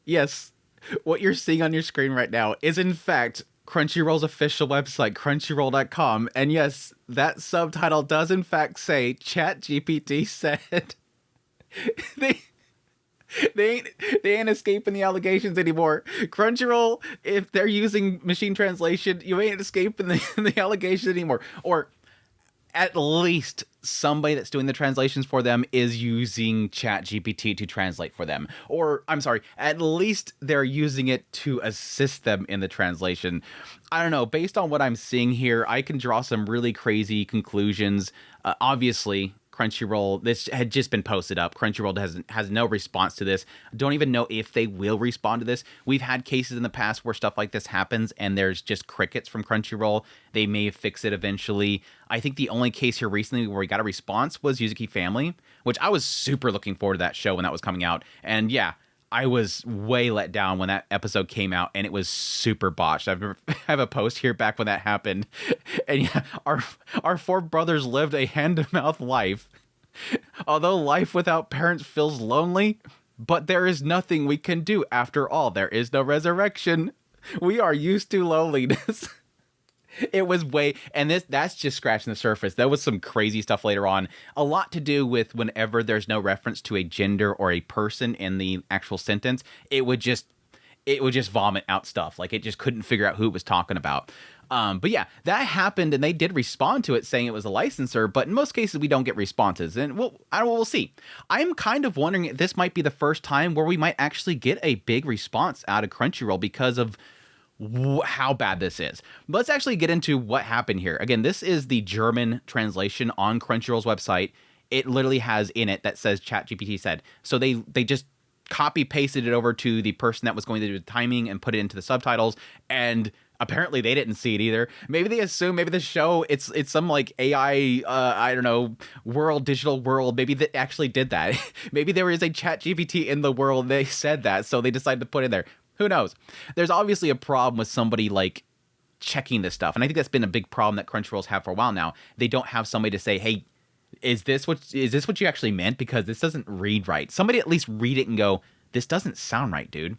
Yes, what you're seeing on your screen right now is in fact Crunchyroll's official website, crunchyroll.com. And yes, that subtitle does in fact say ChatGPT said they they ain't escaping the allegations anymore. Crunchyroll, if they're using machine translation, you ain't escaping the allegations anymore. Or at least somebody that's doing the translations for them is using ChatGPT to translate for them. Or, I'm sorry, at least they're using it to assist them in the translation. I don't know, based on what I'm seeing here, I can draw some really crazy conclusions. Obviously, Crunchyroll, this had just been posted up. Crunchyroll has no response to this. Don't even know if they will respond to this. We've had cases in the past where stuff like this happens and there's just crickets from Crunchyroll. They may fix it eventually. I think the only case here recently where we got a response was Yuzuki Family, which I was super looking forward to that show when that was coming out. And yeah, I was way let down when that episode came out, and it was super botched. I have a post here back when that happened, and yeah, our four brothers lived a hand-to-mouth life. Although life without parents feels lonely, but there is nothing we can do. After all, there is no resurrection. We are used to loneliness. It was way, and that's just scratching the surface. There was some crazy stuff later on. A lot to do with whenever there's no reference to a gender or a person in the actual sentence, it would just vomit out stuff. Like it just couldn't figure out who it was talking about. But yeah, that happened, and they did respond to it saying it was a licensor, but in most cases we don't get responses, and we'll see. I'm kind of wondering if this might be the first time where we might actually get a big response out of Crunchyroll because of how bad this is. Let's actually get into what happened here. Again, this is the German translation on Crunchyroll's website. It literally has in it that says ChatGPT said. So they just copy pasted it over to the person that was going to do the timing and put it into the subtitles, and apparently they didn't see it either. Maybe they assume maybe the show it's some like AI I don't know, digital world. Maybe they actually did that. Maybe there is a ChatGPT in the world. They said that, so they decided to put it there. Who knows? There's obviously a problem with somebody like checking this stuff, and I think that's been a big problem that Crunchyroll's had for a while now. They don't have somebody to say, "Hey, is this what you actually meant? Because this doesn't read right." Somebody at least read it and go, "This doesn't sound right, dude."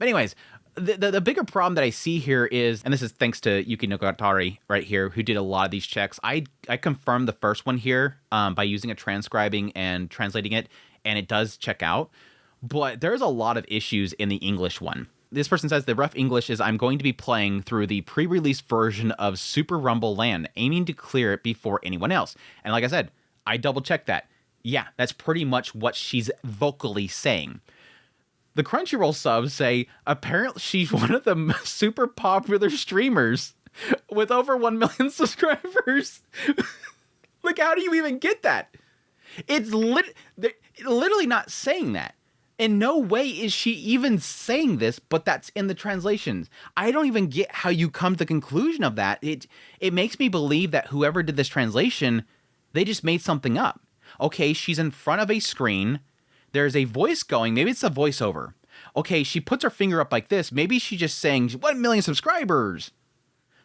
But anyways, the bigger problem that I see here is, and this is thanks to Yuki Nogatari right here, who did a lot of these checks. I confirmed the first one here by using a transcribing and translating it, and it does check out. But there's a lot of issues in the English one. This person says the rough English is, I'm going to be playing through the pre-release version of Super Rumble Land, aiming to clear it before anyone else. And like I said, I double-checked that. Yeah, that's pretty much what she's vocally saying. The Crunchyroll subs say, apparently she's one of the super popular streamers with over 1 million subscribers. Like, how do you even get that? It's literally not saying that. In no way is she even saying this, but that's in the translations. I don't even get how you come to the conclusion of that. It makes me believe that whoever did this translation, they just made something up. Okay, she's in front of a screen. There's a voice going. Maybe it's a voiceover. Okay, she puts her finger up like this. Maybe she's just saying 1 million subscribers.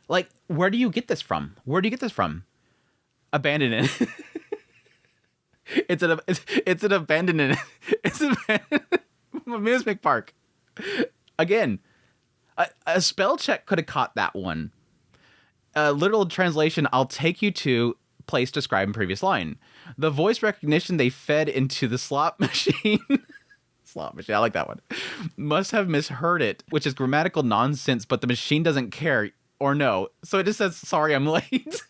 Like, where do you get this from? Where do you get this from? Abandon it. It's an abandonment. It's an amusement park. Again, a spell check could have caught that one. Literal translation, I'll take you to place described in previous line. The voice recognition they fed into the slot machine. Slot machine, I like that one. Must have misheard it, which is grammatical nonsense, but the machine doesn't care or no. So it just says, sorry, I'm late.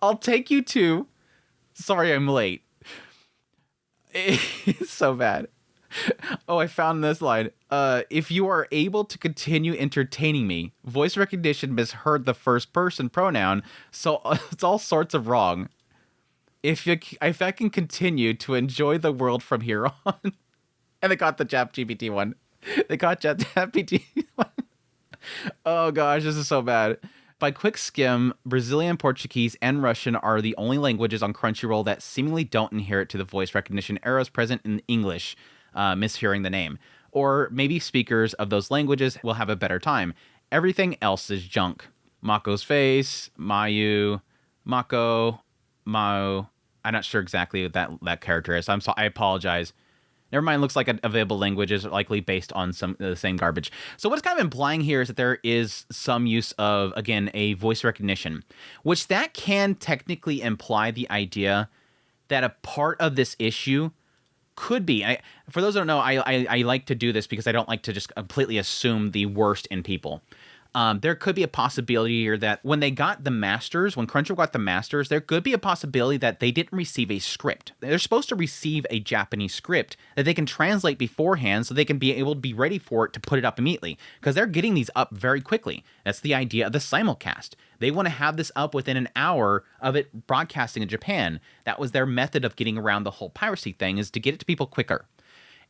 I'll take you to, sorry, I'm late. It's so bad. Oh, I found this line. If you are able to continue entertaining me, voice recognition misheard the first person pronoun, so it's all sorts of wrong. If I can continue to enjoy the world from here on. And they got the ChatGPT one. They got ChatGPT one. Oh gosh, this is so bad. By quick skim, Brazilian, Portuguese, and Russian are the only languages on Crunchyroll that seemingly don't inherit to the voice recognition errors present in English, mishearing the name. Or maybe speakers of those languages will have a better time. Everything else is junk. Mako's face, Mayu, Mako, Mao. I'm not sure exactly what that character is. I apologize. Never mind, looks like available languages are likely based on some the same garbage. So what's kind of implying here is that there is some use of, again, a voice recognition, which that can technically imply the idea that a part of this issue could be, for those who don't know, I like to do this because I don't like to just completely assume the worst in people. There could be a possibility here that when they got the masters, when Crunchyroll got the masters, there could be a possibility that they didn't receive a script. They're supposed to receive a Japanese script that they can translate beforehand so they can be able to be ready for it to put it up immediately, because they're getting these up very quickly. That's the idea of the simulcast. They want to have this up within an hour of it broadcasting in Japan. That was their method of getting around the whole piracy thing, is to get it to people quicker.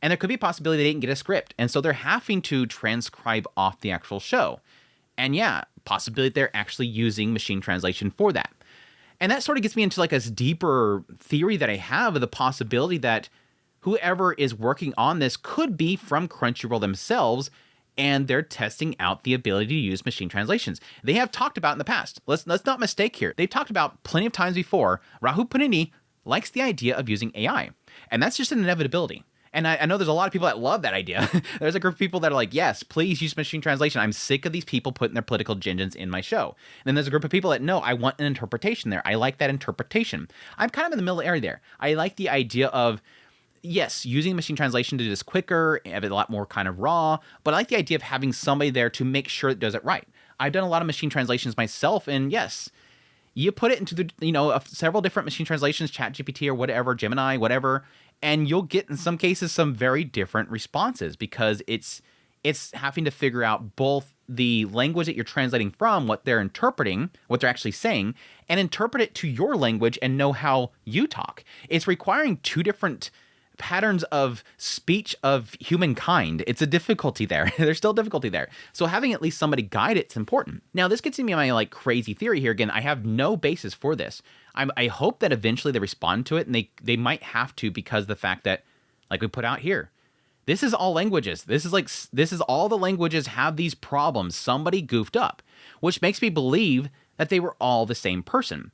And there could be a possibility they didn't get a script, and so they're having to transcribe off the actual show. And yeah, possibility they're actually using machine translation for that. And that sort of gets me into like a deeper theory that I have of the possibility that whoever is working on this could be from Crunchyroll themselves, and they're testing out the ability to use machine translations. They have talked about in the past. Let's not mistake here. They've talked about plenty of times before. Rahul Panini likes the idea of using AI, and that's just an inevitability. And I know there's a lot of people that love that idea. There's a group of people that are like, yes, please use machine translation. I'm sick of these people putting their political agendas in my show. And then there's a group of people that, no, I want an interpretation there. I like that interpretation. I'm kind of in the middle area there. I like the idea of, yes, using machine translation to do this quicker, have it a lot more kind of raw, but I like the idea of having somebody there to make sure it does it right. I've done a lot of machine translations myself, and yes, you put it into the, several different machine translations, ChatGPT or whatever, Gemini, whatever, and you'll get, in some cases, some very different responses, because it's having to figure out both the language that you're translating from, what they're interpreting, what they're actually saying, and interpret it to your language and know how you talk. It's requiring two different patterns of speech of humankind. It's a difficulty there. There's still difficulty there. So having at least somebody guide it's important. Now, this gets me my like crazy theory here. Again, I have no basis for this. I hope that eventually they respond to it, and they might have to, because the fact that, like we put out here, this is all languages. This is all the languages have these problems. Somebody goofed up, which makes me believe that they were all the same person.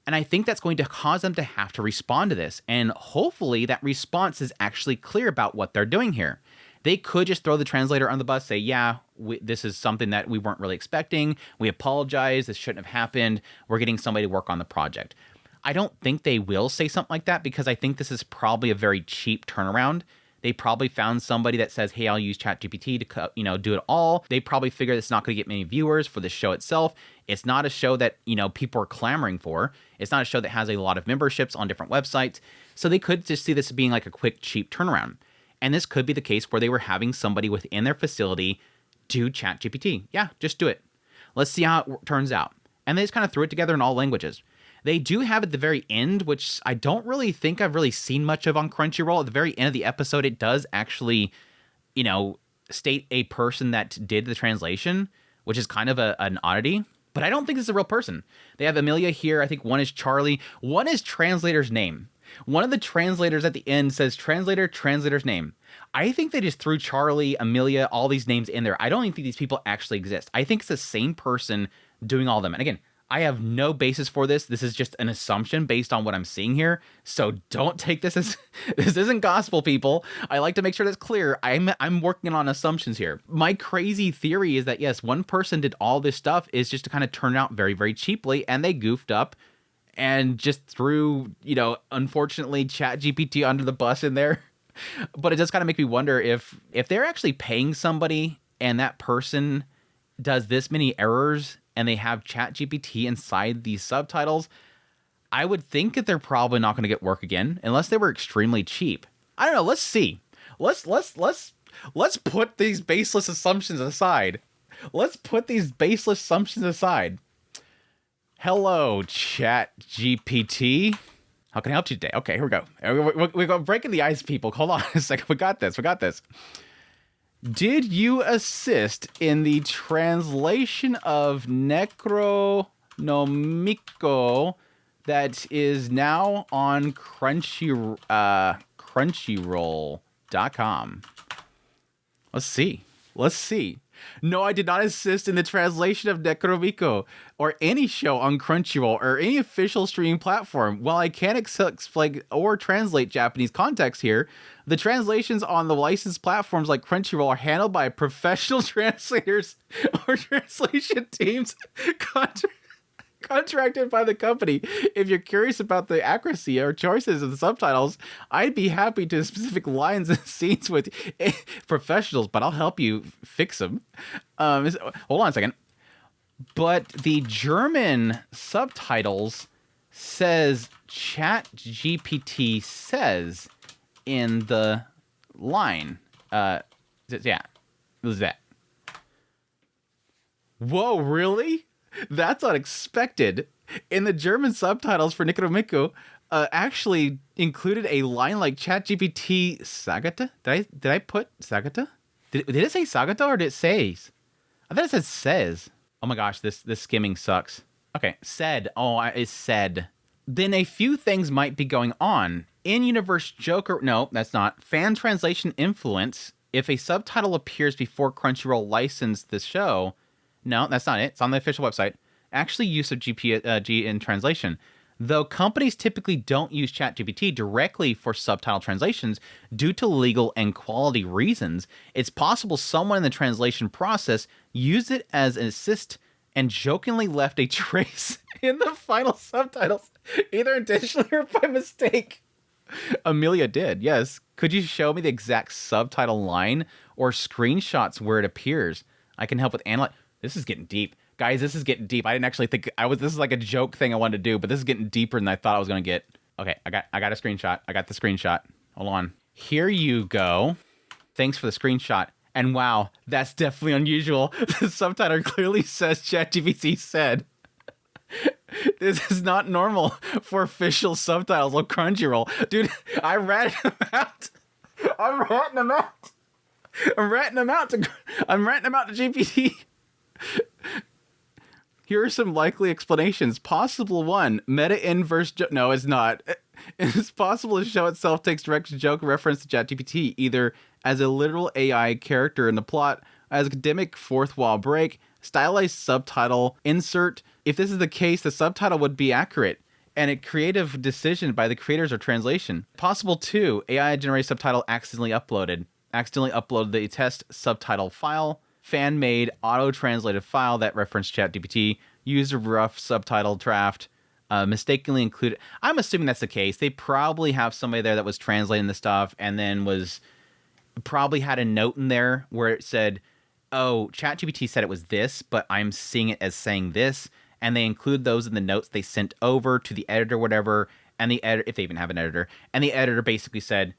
And I think that's going to cause them to have to respond to this. And hopefully that response is actually clear about what they're doing here. They could just throw the translator on the bus, say, yeah, this is something that we weren't really expecting. We apologize. This shouldn't have happened. We're getting somebody to work on the project. I don't think they will say something like that, because I think this is probably a very cheap turnaround. They probably found somebody that says, hey, I'll use ChatGPT to, do it all. They probably figure it's not going to get many viewers for the show itself. It's not a show that, people are clamoring for. It's not a show that has a lot of memberships on different websites. So they could just see this being like a quick, cheap turnaround. And this could be the case where they were having somebody within their facility do ChatGPT. Yeah, just do it. Let's see how it turns out. And they just kind of threw it together in all languages. They do have at the very end, which I don't really think I've really seen much of on Crunchyroll. At the very end of the episode, it does actually, state a person that did the translation, which is kind of an oddity. But I don't think this is a real person. They have Amelia here. I think one is Charlie. One is translator's name. One of the translators at the end says translator's name. I think they just threw Charlie, Amelia, all these names in there. I don't even think these people actually exist. I think it's the same person doing all of them. And again, I have no basis for this. This is just an assumption based on what I'm seeing here. So don't take this as this isn't gospel, people. I like to make sure that's clear. I'm working on assumptions here. My crazy theory is that yes, one person did all this stuff is just to kind of turn out very, very cheaply, and they goofed up and just threw, unfortunately, ChatGPT under the bus in there. But it does kind of make me wonder if they're actually paying somebody and that person does this many errors and they have ChatGPT inside these subtitles, I would think that they're probably not going to get work again unless they were extremely cheap. I don't know. Let's see. Let's put these baseless assumptions aside. Hello, ChatGPT. How can I help you today? Okay, here we go. We're breaking the ice, people. Hold on a second. We got this. Did you assist in the translation of Necronomico that is now on Crunchyroll.com? Let's see. Let's see. No, I did not assist in the translation of Necronomico or any show on Crunchyroll or any official streaming platform. While I can't explain or translate Japanese context here, the translations on the licensed platforms like Crunchyroll are handled by professional translators or translation teams contracted by the company. If you're curious about the accuracy or choices of the subtitles, I'd be happy to specific lines and scenes with professionals, but I'll help you fix them. Hold on a second. But the German subtitles says ChatGPT says in the line. Yeah, it was that. Whoa, really? That's unexpected. In the German subtitles for Necronomico, actually included a line like ChatGPT Sagata. Did I put Sagata? Did it say Sagata or did it say? I thought it said says. Oh my gosh, this skimming sucks. Okay, said. Oh, it said. Then a few things might be going on. In-universe Joker. No, that's not. Fan translation influence. If a subtitle appears before Crunchyroll licensed the show. No, that's not it. It's on the official website. Actually, use of G in translation. Though companies typically don't use ChatGPT directly for subtitle translations due to legal and quality reasons, it's possible someone in the translation process used it as an assist and jokingly left a trace in the final subtitles, either intentionally or by mistake. Amelia did, yes. Could you show me the exact subtitle line or screenshots where it appears? I can help with analyze. This is getting deep. Guys, this is getting deep. I didn't actually think this is like a joke thing I wanted to do, but this is getting deeper than I thought I was going to get. Okay, I got a screenshot. I got the screenshot. Hold on. Here you go. Thanks for the screenshot. And wow, that's definitely unusual. The subtitle clearly says ChatGPT said. This is not normal for official subtitles on Crunchyroll. Dude, I ratted them out. I'm ratting them out to GPT. Here are some likely explanations. Possible one, meta inverse joke. No, it's not. It's possible the show itself takes direct joke reference to ChatGPT, either as a literal AI character in the plot, as academic fourth wall break, stylized subtitle insert. If this is the case, the subtitle would be accurate and a creative decision by the creators or translation. Possible two, AI generated subtitle accidentally uploaded the test subtitle file. Fan-made, auto-translated file that referenced ChatGPT, used a rough subtitle draft, mistakenly included. I'm assuming that's the case. They probably have somebody there that was translating the stuff and then probably had a note in there where it said, oh, ChatGPT said it was this, but I'm seeing it as saying this, and they include those in the notes they sent over to the editor, whatever, and the editor, if they even have an editor, and the editor basically said,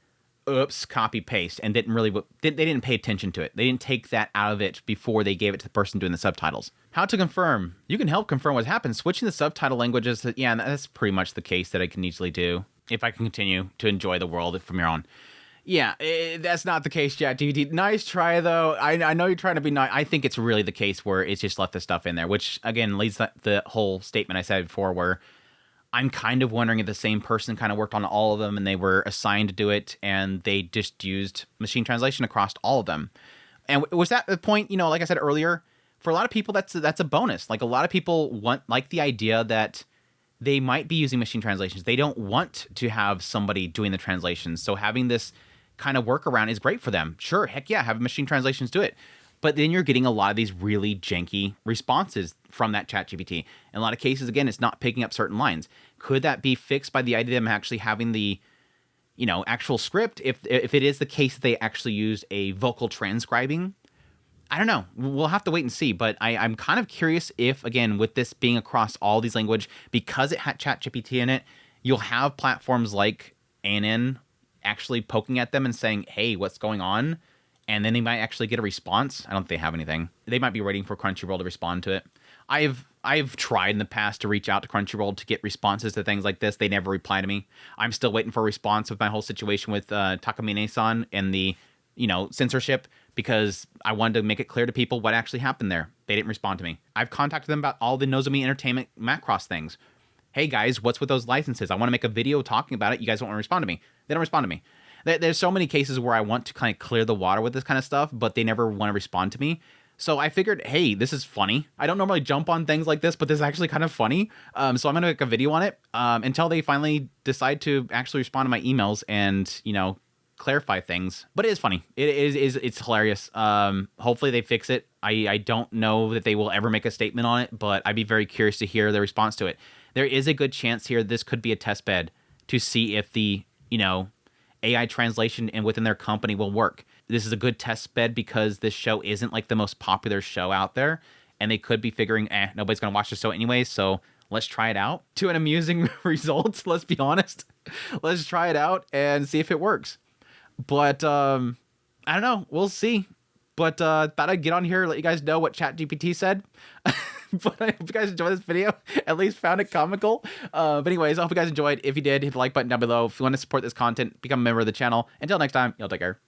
oops, copy paste, and they didn't pay attention to it. They didn't take that out of it before they gave it to the person doing the subtitles. How to confirm? You can help confirm what happened. Switching the subtitle languages. Yeah, that's pretty much the case that I can easily do if I can continue to enjoy the world from here on. Yeah, that's not the case, ChatGPT. Nice try, though. I know you're trying to be nice. I think it's really the case where it's just left the stuff in there, which, again, leads to the whole statement I said before where I'm kind of wondering if the same person kind of worked on all of them and they were assigned to do it and they just used machine translation across all of them. And was that the point, like I said earlier, for a lot of people, that's a bonus. Like a lot of people like the idea that they might be using machine translations. They don't want to have somebody doing the translations. So having this kind of workaround is great for them. Sure, heck yeah, have machine translations do it. But then you're getting a lot of these really janky responses from that ChatGPT. In a lot of cases, again, it's not picking up certain lines. Could that be fixed by the idea of them actually having the, actual script? If it is the case that they actually used a vocal transcribing, I don't know. We'll have to wait and see. But I'm kind of curious if, again, with this being across all these language, because it had ChatGPT in it, you'll have platforms like ANN actually poking at them and saying, hey, what's going on? And then they might actually get a response. I don't think they have anything. They might be waiting for Crunchyroll to respond to it. I've tried in the past to reach out to Crunchyroll to get responses to things like this. They never reply to me. I'm still waiting for a response with my whole situation with Takamine-san and the, censorship, because I wanted to make it clear to people what actually happened there. They didn't respond to me. I've contacted them about all the Nozomi Entertainment Macross things. Hey guys, what's with those licenses? I want to make a video talking about it. You guys don't want to respond to me. They don't respond to me. There's so many cases where I want to kind of clear the water with this kind of stuff, but they never want to respond to me. So I figured, hey, this is funny. I don't normally jump on things like this, but this is actually kind of funny. So I'm going to make a video on it until they finally decide to actually respond to my emails and, you know, clarify things. But it is funny. It's hilarious. Hopefully they fix it. I don't know that they will ever make a statement on it, but I'd be very curious to hear their response to it. There is a good chance here this could be a test bed to see if the, you know, AI translation and within their company will work. This is a good test bed because this show isn't like the most popular show out there, and they could be figuring, nobody's gonna watch the show anyway, so let's try it out. To an amusing result, let's be honest. Let's try it out and see if it works. But I don't know, we'll see. But thought I'd get on here, let you guys know what ChatGPT said. But I hope you guys enjoyed this video. At least found it comical. But anyways, I hope you guys enjoyed. If you did, hit the like button down below. If you want to support this content, become a member of the channel. Until next time, y'all take care.